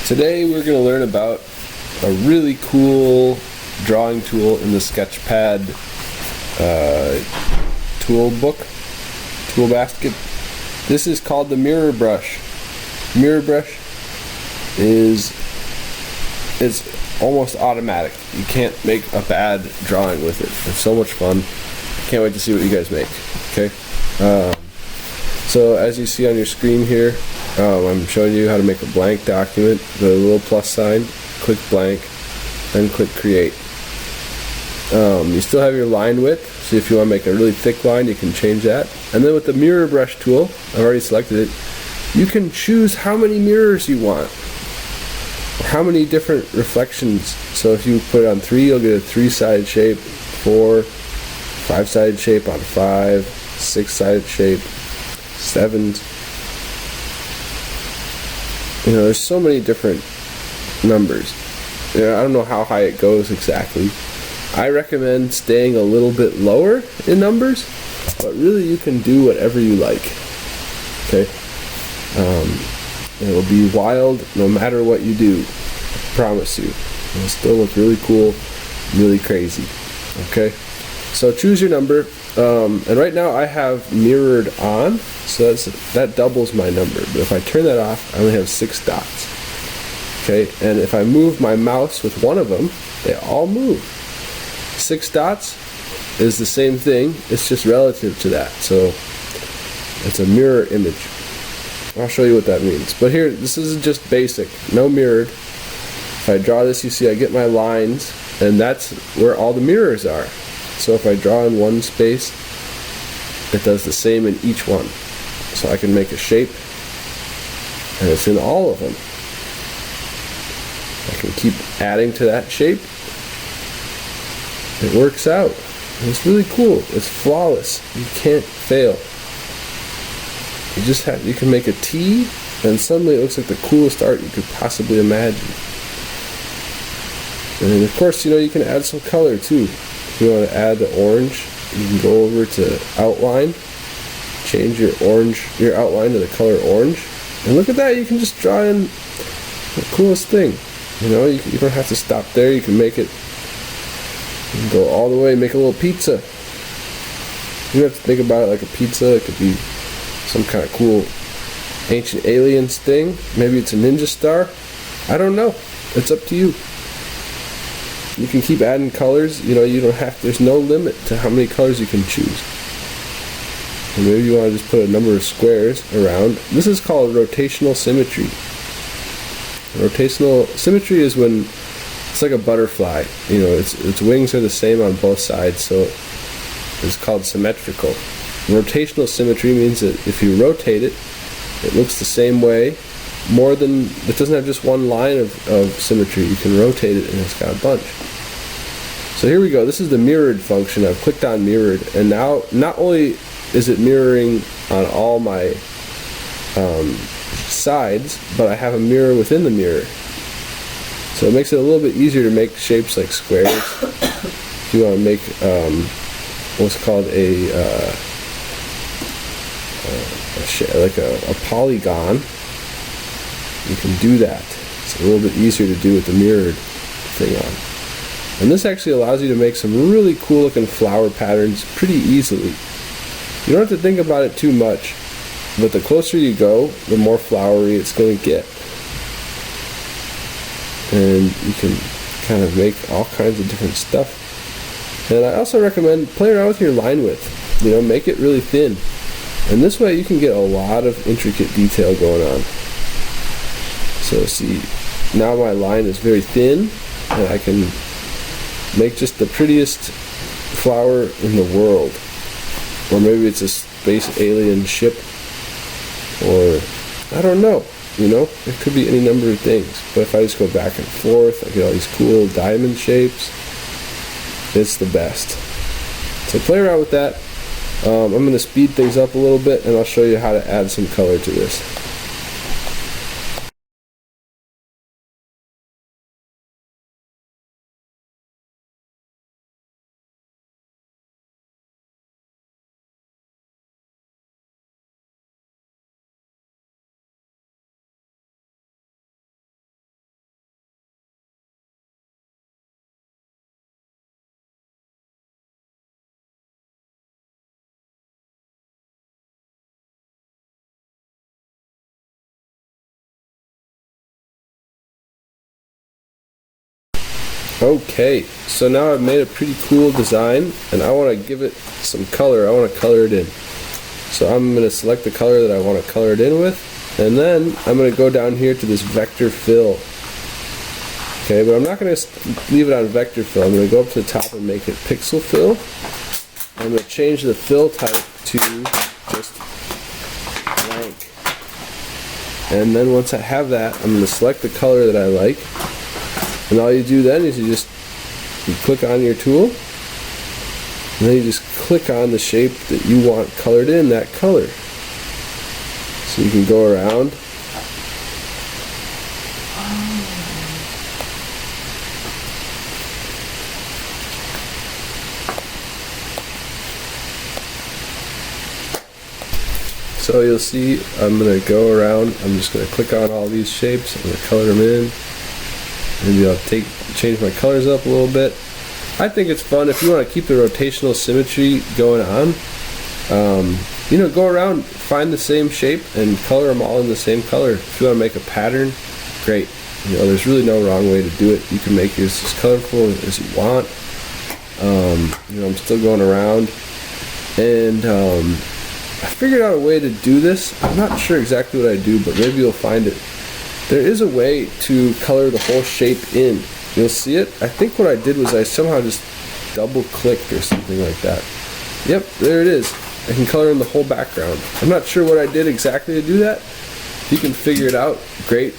Today we're going to learn about a really cool drawing tool in the Sketchpad tool basket. This is called the mirror brush. Mirror brush is almost automatic. You can't make a bad drawing with it. It's so much fun. Can't wait to see what you guys make. Okay. So as you see on your screen here, I'm showing you how to make a blank document. The little plus sign, click blank, then click create. You still have your line width, so if you want to make a really thick line, you can change that. And then with the mirror brush tool, I've already selected it, you can choose how many mirrors you want, or how many different reflections. So if you put it on 3, you'll get a 3-sided shape, 4, 5-sided shape on 5, 6-sided shape, 7s. You know, there's so many different numbers. You know, I don't know how high it goes exactly. I recommend staying a little bit lower in numbers, but really you can do whatever you like. Okay? It'll be wild no matter what you do. I promise you. It'll still look really cool, really crazy. Okay? So choose your number. And right now I have mirrored on, so that doubles my number. But if I turn that off, I only have 6 dots. Okay, and if I move my mouse with one of them, they all move. 6 dots is the same thing, it's just relative to that. So it's a mirror image. I'll show you what that means. But here, this is just basic, no mirrored. If I draw this, you see I get my lines, and that's where all the mirrors are. So if I draw in one space, it does the same in each one. So I can make a shape, and it's in all of them. I can keep adding to that shape. It works out. And it's really cool. It's flawless. You can't fail. You can make a T, and suddenly it looks like the coolest art you could possibly imagine. And of course, you can add some color too. If you want to add the orange, you can go over to outline, change your outline to the color orange, and look at that, you can just draw in the coolest thing. You don't have to stop there. You can make it, you can go all the way, make a little pizza. You don't have to think about it like a pizza. It could be some kind of cool ancient aliens thing. Maybe it's a ninja star. I don't know. It's up to you. You can keep adding colors. You don't have to, there's no limit to how many colors you can choose. And maybe you want to just put a number of squares around. This is called rotational symmetry. Rotational symmetry is when it's like a butterfly. Its wings are the same on both sides, so it's called symmetrical. Rotational symmetry means that if you rotate it, it looks the same way. It doesn't have just one line of symmetry. You can rotate it and it's got a bunch. So here we go. This is the mirrored function. I've clicked on mirrored, and now not only is it mirroring on all my sides, but I have a mirror within the mirror. So it makes it a little bit easier to make shapes like squares. If you want to make what's called a polygon, you can do that. It's a little bit easier to do with the mirrored thing on. And this actually allows you to make some really cool looking flower patterns pretty easily. You don't have to think about it too much, but the closer you go, the more flowery it's going to get. And you can kind of make all kinds of different stuff. And I also recommend play around with your line width. Make it really thin. And this way you can get a lot of intricate detail going on. So see, now my line is very thin, and I can make just the prettiest flower in the world. Or maybe it's a space alien ship, or I don't know, it could be any number of things. But if I just go back and forth, I get all these cool diamond shapes. It's the best. So play around with that. I'm going to speed things up a little bit, and I'll show you how to add some color to this. Okay, so now I've made a pretty cool design, and I want to give it some color. I want to color it in. So I'm going to select the color that I want to color it in with, and then I'm going to go down here to this vector fill. Okay, but I'm not going to leave it on vector fill. I'm going to go up to the top and make it pixel fill. I'm going to change the fill type to just blank. And then once I have that, I'm going to select the color that I like. And all you do then is you click on your tool, and then you just click on the shape that you want colored in that color. So you can go around. So you'll see I'm going to go around. I'm just going to click on all these shapes. I'm going to color them in. Maybe I'll change my colors up a little bit. I think it's fun if you want to keep the rotational symmetry going on. Go around, find the same shape, and color them all in the same color. If you want to make a pattern, great. There's really no wrong way to do it. You can make it as colorful as you want. I'm still going around, and I figured out a way to do this. I'm not sure exactly what I do, but maybe you'll find it. There is a way to color the whole shape in. You'll see it. I think what I did was I somehow just double clicked or something like that. Yep, there it is. I can color in the whole background. I'm not sure what I did exactly to do that. If you can figure it out, great.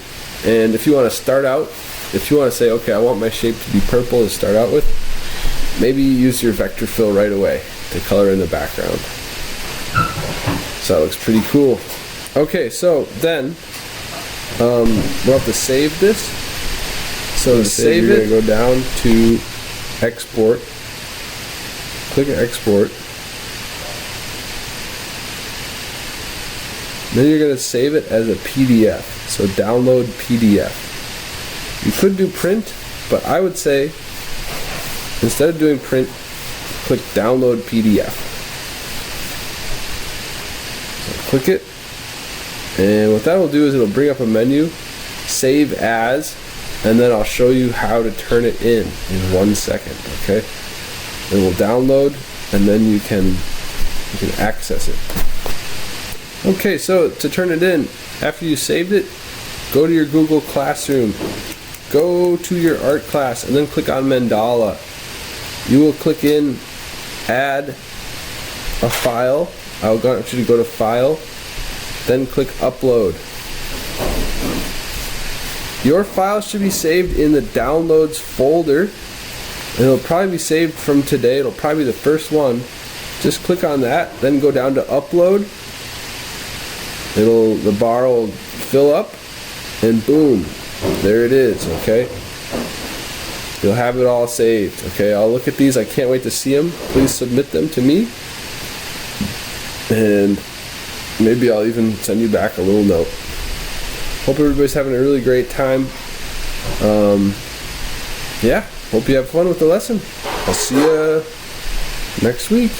And if you want to start out, if you want to say, okay, I want my shape to be purple to start out with, maybe use your vector fill right away to color in the background. So that looks pretty cool. Okay, so then we'll have to save this. So to save it, go down to export, click export. Then you're going to save it as a PDF. So download PDF. You could do print, but I would say instead of doing print, click download PDF. So click it. And what that will do is it'll bring up a menu, save as, and then I'll show you how to turn it in 1 second, okay? It will download, and then you can access it. Okay, so to turn it in, after you saved it, go to your Google Classroom, go to your art class, and then click on Mandala. You will click in add a file. I'll want you to go to file, then click upload. Your file should be saved in the downloads folder, and it'll probably be saved from today. It'll probably be the first one. Just click on that, then go down to upload. The bar will fill up, and boom, there it is. Okay, you'll have it all saved. Okay, I'll look at these. I can't wait to see them. Please submit them to me, and maybe I'll even send you back a little note. Hope everybody's having a really great time. Hope you have fun with the lesson. I'll see you next week.